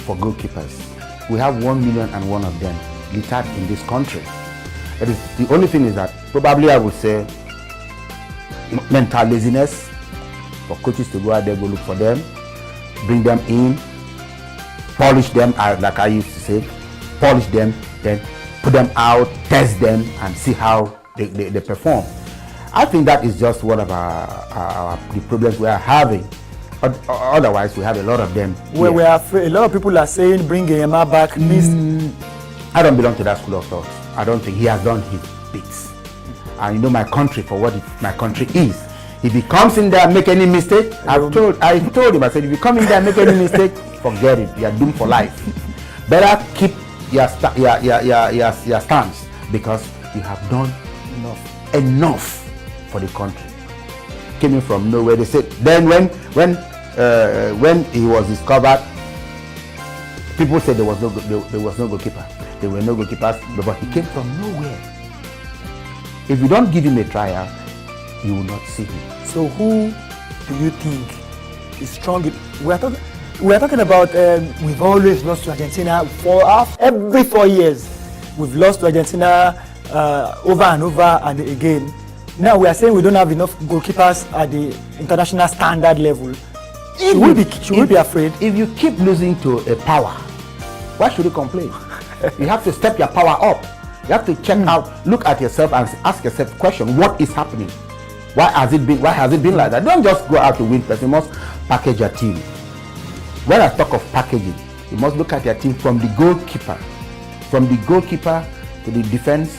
for goalkeepers. We have 1,000,001 of them littered in this country. It is, the only thing is that probably I would say mental laziness for coaches to go out there, go look for them, bring them in, polish them, like I used to say, polish them, then put them out, test them, and see how they perform. I think that is just one of the problems we are having. Otherwise, we have a lot of them. Well, we are afraid. A lot of people are saying, bring Gboyega back. I don't belong to that school of thought. I don't think he has done his bits. And you know my country for what my country is. If he comes in there and make any mistake, I told him, I said, if you come in there and make any mistake, forget it. You are doomed for life. Better keep your stance, because you have done enough for the country. Came in from nowhere. They said then when he was discovered, people said there was no goalkeeper. There were no goalkeepers, but he came from nowhere. If you don't give him a trial, you will not see him. So who do you think is strong? We are talking about we've always lost to Argentina every 4 years. We've lost to Argentina over and over and again. Now we are saying we don't have enough goalkeepers at the international standard level. Should we be afraid? If you keep losing to a power, why should you complain? You have to step your power up. You have to check out, look at yourself and ask yourself the question, what is happening? Why has it been like that? Don't just go out to win, but you must package your team. When I talk of packaging, you must look at your team from the goalkeeper to the defense,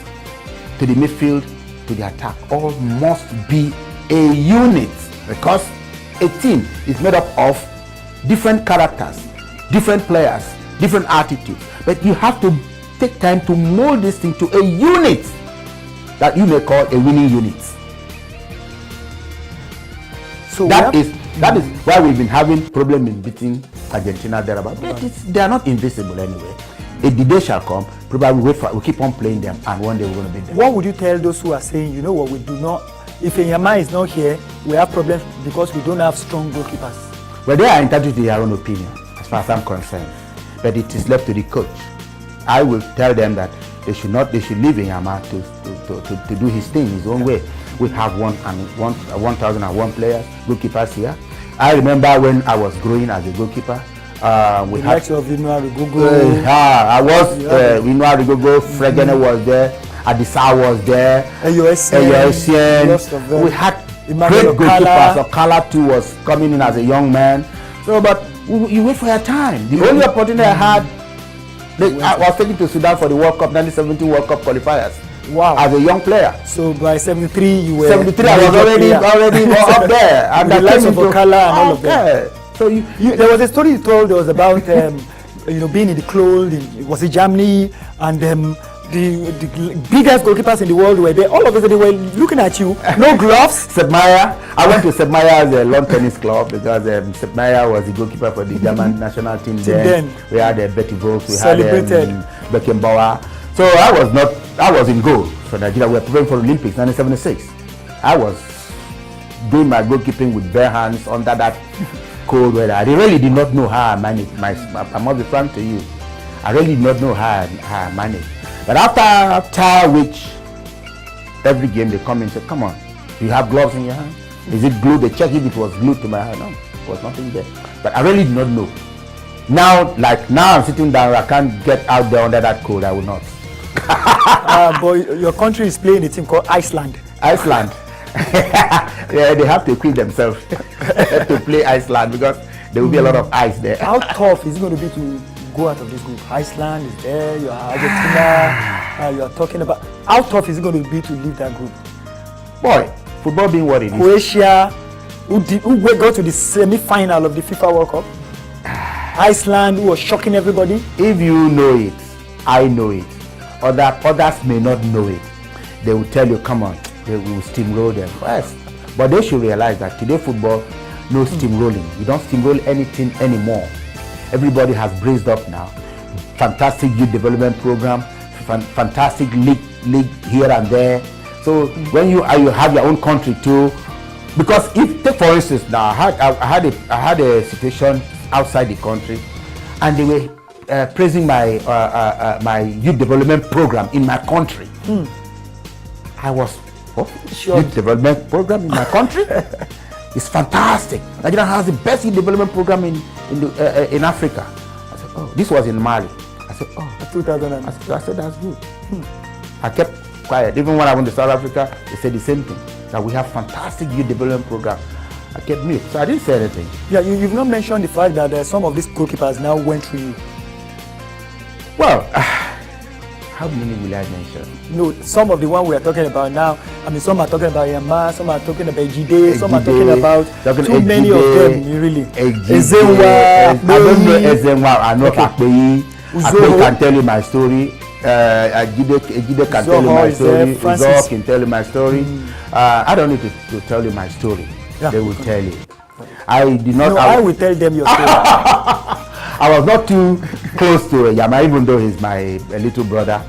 to the midfield, to the attack. All must be a unit, because a team is made up of different characters, different players, different attitudes. But you have to take time to mold this thing to a unit that you may call a winning unit. So that is why we've been having problems in beating Argentina thereabout. But they are not invisible anyway. If the day shall come, probably we keep on playing them, and one day we're going to beat them. What would you tell those who are saying, you know what, we do not, if Gboyega is not here, we have problems because we don't have strong goalkeepers? Well, they are entitled to their own opinion, as far as I'm concerned. But it is left to the coach. I will tell them that they should leave Gboyega to do his thing his own way. We have 1,001 players, goalkeepers here. I remember when I was growing as a goalkeeper. We had of Rigogo. Winua Rigogo, Fregene was there, Adisa was there, AUSN. We had great goalkeepers. Okala too was coming in as a young man. So, but you wait for your time. The only opportunity I had, I was taken to Sudan for the World Cup, 1970 World Cup qualifiers. Wow. As a young player. So by 73 you were 73 I was already up there. And the likes of Okala and all of them. So there was a story you told us about being in the cold was it Germany, and the biggest goalkeepers in the world were there. All of us, they were looking at you. No gloves. Sepp Maier. I went to Sepp Maier's lawn tennis club because Sepp Maier was the goalkeeper for the German national team then. We had Betty Vogts, we had Beckenbauer. So I was in goal for Nigeria. We were preparing for Olympics 1976. I was doing my goalkeeping with bare hands under that cold weather. I really did not know how I managed. I must be frank to you. I really did not know how I managed. But after which, every game they come in and say, come on, do you have gloves in your hand? Is it glued? They check if it was glued to my hand. No, there was nothing there. But I really did not know. Now I'm sitting down, I can't get out there under that cold. I will not. But your country is playing a team called Iceland. Iceland. Yeah, they have to equip themselves to play Iceland because there will be a lot of ice there. How tough is it going to be to go out of this group? Iceland is there, you are Argentina, you are talking about. How tough is it going to be to leave that group? Boy, football being what it is. Croatia, who got to the semi-final of the FIFA World Cup. Iceland, who was shocking everybody. If you know it, I know it. Others may not know it. They will tell you, come on, they will steamroll them first. But they should realize that today football, no steamrolling. You don't steamroll anything anymore. Everybody has braced up now. Fantastic youth development program, fantastic league here and there. So when you have your own country too, because if, take for instance, now I had a situation outside the country, and they were praising my my youth development program in my country. I was, youth development program in my country? It's fantastic. Nigeria has the best youth development program in Africa. I said, oh, this was in Mali. I said, oh, 2000. I said, that's good. I kept quiet. Even when I went to South Africa, they said the same thing, that we have fantastic youth development program. I kept mute, so I didn't say anything. Yeah, you've not mentioned the fact that some of these goalkeepers now went through you. Well, how many will I mention? No, some of the one we are talking about now. I mean, some are talking about Yama, some are talking about Jide, some are talking about too many of them, really. Ezenwa, I don't know Ezenwa, I know Akpeyi. Akpeyi can tell you my story. Jide can tell you my story. Uzo can tell you my story. I don't need to tell you my story. Yeah. They will tell you. I did not. No, I will tell them your story. I was not too close to Yama, even though he's my little brother,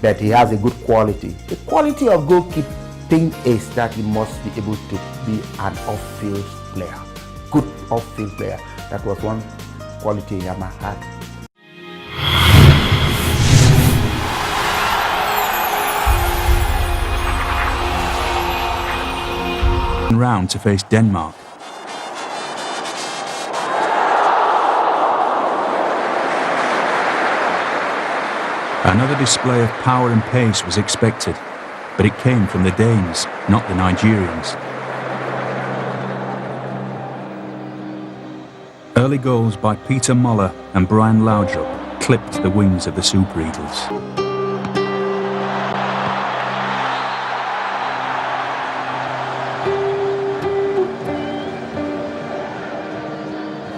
but he has a good quality. The quality of goalkeeping is that he must be able to be an off-field player. Good off-field player. That was one quality Yama had. Round to face Denmark. Another display of power and pace was expected, but it came from the Danes, not the Nigerians. Early goals by Peter Muller and Brian Laudrup clipped the wings of the Super Eagles.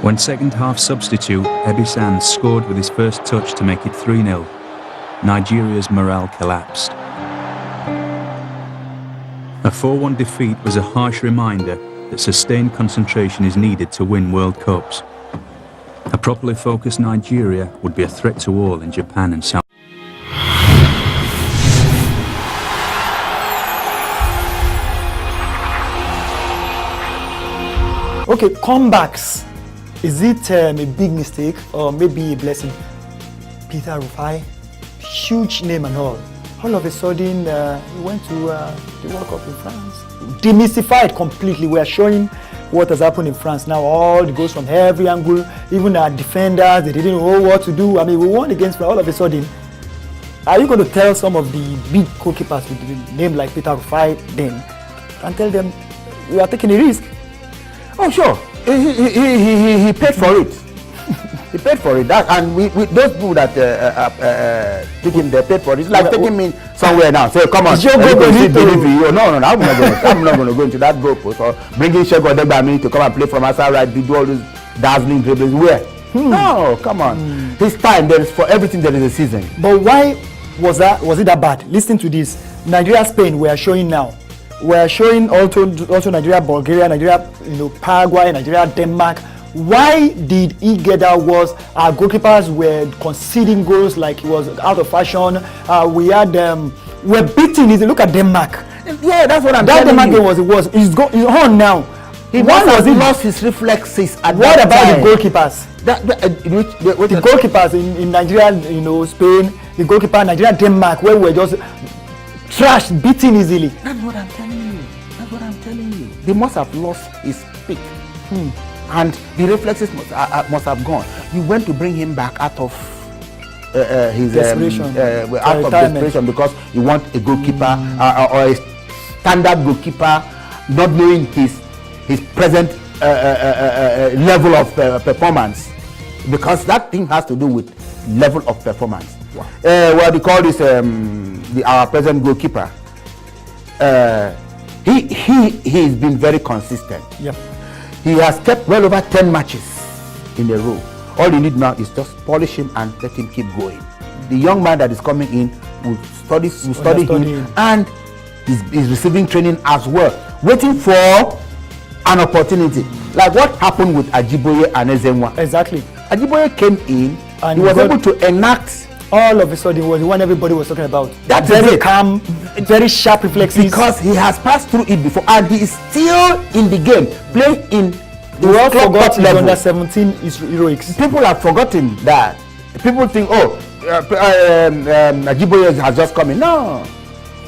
When second-half substitute Ebisan scored with his first touch to make it 3-0, Nigeria's morale collapsed. A 4-1 defeat was a harsh reminder that sustained concentration is needed to win World Cups. A properly focused Nigeria would be a threat to all in Japan and South. Okay, comebacks. Is it a big mistake or maybe a blessing? Peter Rufai, huge name and all of a sudden he went to the World Cup in France. Demystified completely. We are showing what has happened in France now. All the goals from every angle, even our defenders, they didn't know what to do. I mean, we won against France all of a sudden. Are you going to tell some of the big goalkeepers with a name like Peter Rufai then and tell them you are taking a risk? Oh, sure. He paid for it. He paid for it. That, and we those people that took him, they paid for it. It's like taking me somewhere now. Say, come on, no, I'm not going to go into that goalpost or bringing Gboyega to come and play from outside right, do all those dazzling dribbles. Where? No, come on. This time there is for everything there is a season. But why was it that bad? Listen to this. Nigeria, Spain, we are showing now. We are showing also Nigeria, Bulgaria, Nigeria, Paraguay, Nigeria, Denmark. Why did he get that? Was our goalkeepers were conceding goals like it was out of fashion. We had we're beating. Look at Denmark. Yeah, that's what I'm telling you. That Denmark game was He's on now. He lost his reflexes at what that about time. The goalkeepers? The goalkeepers in Nigeria, Spain, the goalkeeper Nigeria, Denmark, where we were just trashed, beaten easily. That's what I'm telling you. They must have lost his peak. And the reflexes must have gone. You went to bring him back out of his desperation because you want a goalkeeper or a standard goalkeeper, not knowing his present level of performance, because that thing has to do with level of performance. Wow. What they call this our present goalkeeper. He's been very consistent. Yep. He has kept well over 10 matches in a row. All you need now is just polish him and let him keep going. The young man that is coming in will study him, and he's receiving training as well, waiting for an opportunity. Like what happened with Gboyega and Ezenwa. Exactly. Gboyega came in and he was able to enact. All of a sudden was the one everybody was talking about. That's very calm, very sharp reflexes. Because he has passed through it before and he is still in the game, playing in the world forgot his under 17 is heroics. People have forgotten that People think, oh, Gboyega has just come in. No.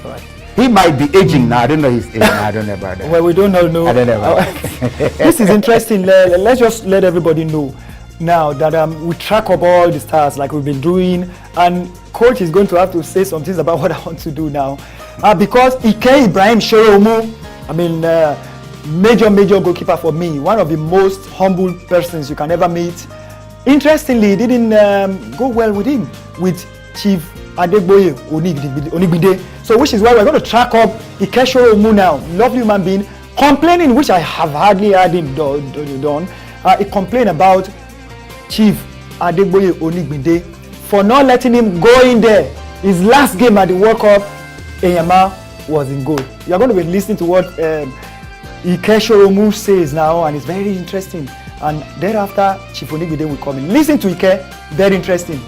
Right. He might be aging now. I don't know his age. I don't know about that. Well, we don't know. I don't know about that. This is interesting. Let's just let everybody know now that we track up all the stars like we've been doing, and coach is going to have to say some things about what I want to do now, because Ike Ibrahim Sheromu, I mean, major goalkeeper for me, one of the most humble persons you can ever meet. Interestingly, it didn't go well with him, with Chief Adegboye Onigbide. So which is why we're going to track up Ike Sheromu now, lovely human being, complaining, which I have hardly heard him done. He complained about Chief Adegboye Onigbide for not letting him go in there. His last game at the World Cup, Enyama was in goal. You're going to be listening to what Ike Sheromu says now, and it's very interesting. And thereafter, Chief Onigbide will come in. Listen to Ike, very interesting.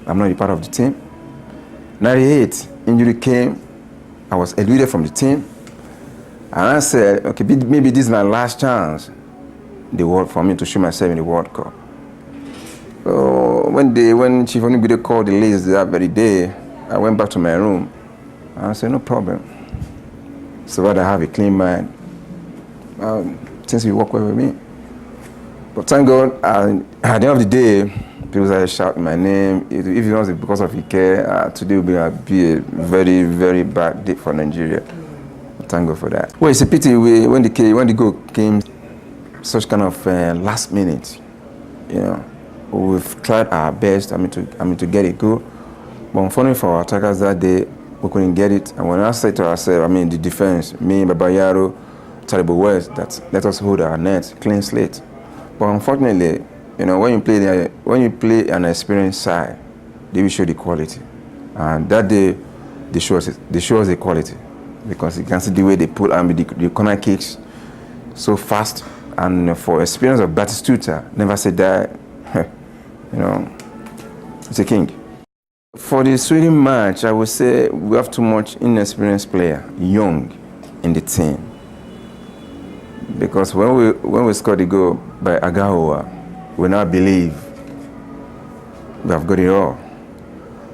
I'm not a part of the team. 98, injury came. I was eluded from the team. And I said, okay, maybe this is my last chance for me to show myself in the World Cup. So when Chief Onigbide called the list that very day, I went back to my room. And I said, no problem. So that I have a clean mind. Since you work well with me. But thank God, at the end of the day, people started shouting my name. If it wasn't because of Ike, today would be a very, very bad day for Nigeria. Thank God for that. Well, it's a pity when the goal came, such kind of last minute. You know, we've tried our best. To get it goal, but unfortunately for our attackers that day, we couldn't get it. And when I said to ourselves, the defense, me, Babayaro, Terrible West, that let us hold our net, clean slate. But unfortunately, when you play an experienced side, they will show the quality. And that day, they show us the quality, because you can see the way they pull and the corner kicks so fast. And for experience of Batistuta, never said that, it's a king. For the Sweden match, I would say we have too much inexperienced player, young, in the team. Because when we scored the goal by Agahoa, we now believe we have got it all.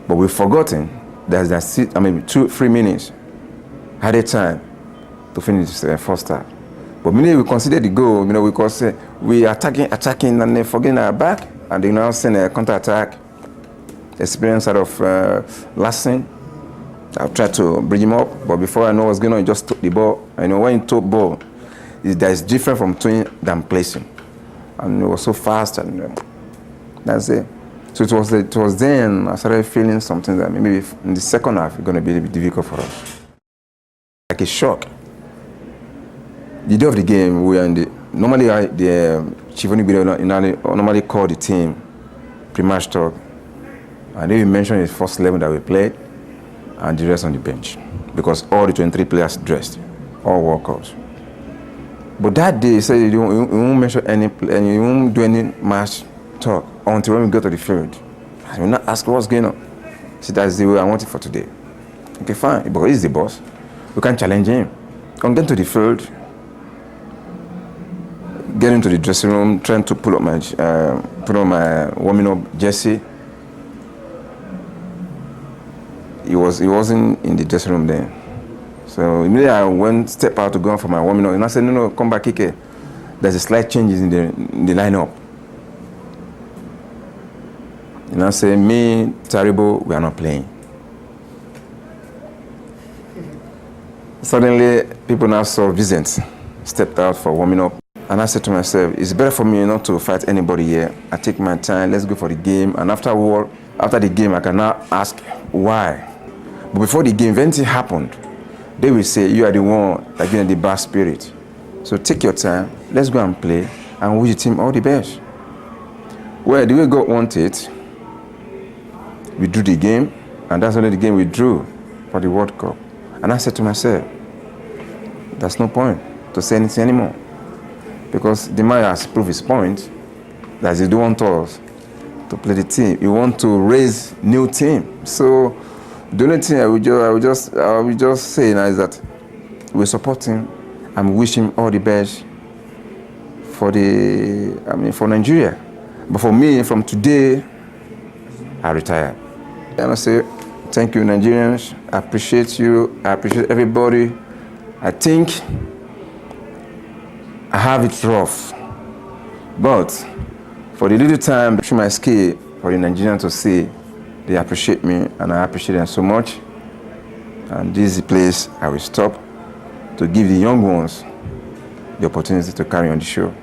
But we've forgotten there's 2-3 minutes added time to finish the first half. But we consider the goal, because we attacking and then forgetting our back, and they now send a counter-attack. Experience out of Lassen. I've tried to bring him up, but before I know what's going on, he just took the ball. When you took ball, that's different from throwing than placing. And it was so fast, and that's it. So it was then I started feeling something that maybe in the second half it's going to be a bit difficult for us. Like a shock. The day of the game, we are in normally the Chief Onigbide normally call the team pre-match talk, and then we mentioned the first 11 that we played and the rest on the bench, because all the 23 players dressed, all walkouts. But that day, he said you won't mention you won't do any match talk until when we go to the field. I will not ask what's going on. He said, that's the way I want it for today. Okay, fine, but he's the boss. We can't challenge him. Come get to the field, get into the dressing room, trying to put on my warming up jersey. He wasn't in the dressing room then. So immediately I step out to go for my warming up, and I said, no, come back, Ike. There's a slight changes in the lineup. And I said, me, Taribo, we are not playing. Suddenly, people now saw Vincent stepped out for warming up. And I said to myself, it's better for me not to fight anybody here. I take my time, let's go for the game. And after the game, I can now ask why. But before the game, if anything happened, they will say, you are the one that gave the bad spirit. So take your time, let's go and play, and wish the team all the best. Well, the way God wanted, we drew the game, and that's only the game we drew for the World Cup. And I said to myself, there's no point to say anything anymore, because the man has proved his point that he don't want us to play the team. He want to raise new team. So The only thing I will just say now is that we support him and wish him all the best for for Nigeria. But for me, from today, I retire. And I say, thank you, Nigerians. I appreciate you. I appreciate everybody. I think I have it rough. But for the little time through my skill, for the Nigerians to see, they appreciate me, and I appreciate them so much. And this is the place I will stop to give the young ones the opportunity to carry on the show.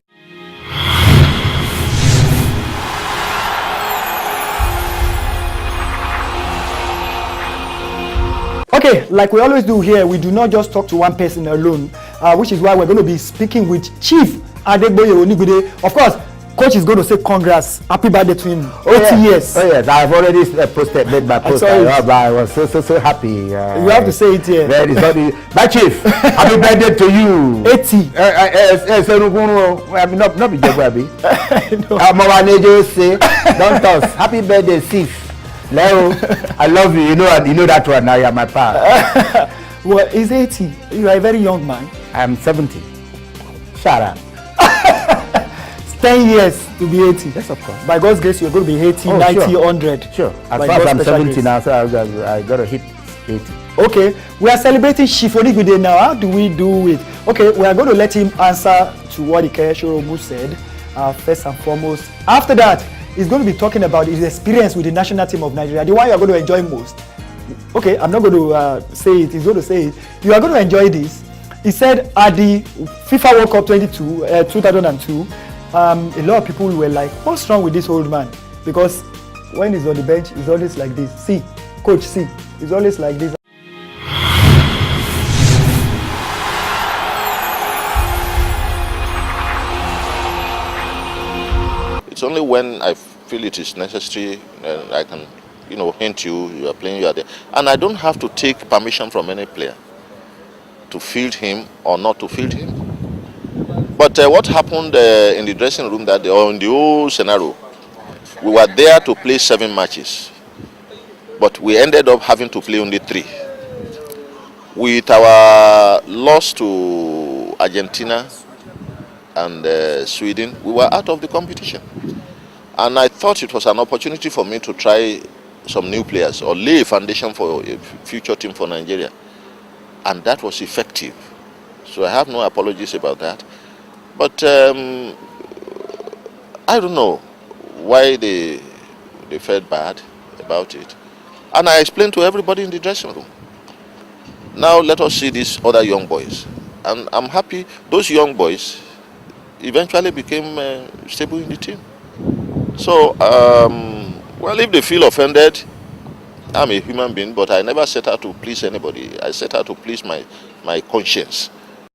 Okay, like we always do here, we do not just talk to one person alone, which is why we're going to be speaking with Chief Adegboye. Of course, Coach is going to say congrats, happy birthday to him. 80 years. Oh yes, I've already made my post. I was so happy. You have to say it here. My Chief, happy birthday to you. 80. Not be Jagwabi. Don't toss. Happy birthday, Chief. Leo, I love you. You know that one now. You're my pal. Well, he's 80. You are a very young man. I'm 70. Shut up. 10 years to be 80. Yes, of course. By God's grace, you're going to be 80, 90, 100. Sure. As far as I'm 70 now, so I got to hit 80. Okay. We are celebrating Chief Odigwide now. How do we do it? Okay, we are going to let him answer to what Ikeyeshoromu said, first and foremost. After that, he's going to be talking about his experience with the national team of Nigeria, the one you are going to enjoy most. Okay, I'm not going to say it. He's going to say it. You are going to enjoy this. He said at the FIFA World Cup 2002, a lot of people were like, what's wrong with this old man? Because when he's on the bench, he's always like this. See, coach, see, he's always like this. It's only when I feel it is necessary I can, hint you are playing, you are there. And I don't have to take permission from any player to field him or not to field him. But what happened in the dressing room that day, or in the whole scenario, we were there to play 7 matches. But we ended up having to play only 3. With our loss to Argentina and Sweden, we were out of the competition. And I thought it was an opportunity for me to try some new players or lay a foundation for a future team for Nigeria. And that was effective. So I have no apologies about that. But I don't know why they felt bad about it. And I explained to everybody in the dressing room. Now let us see these other young boys. And I'm happy those young boys eventually became stable in the team. So, well, if they feel offended, I'm a human being, but I never set out to please anybody. I set out to please my conscience.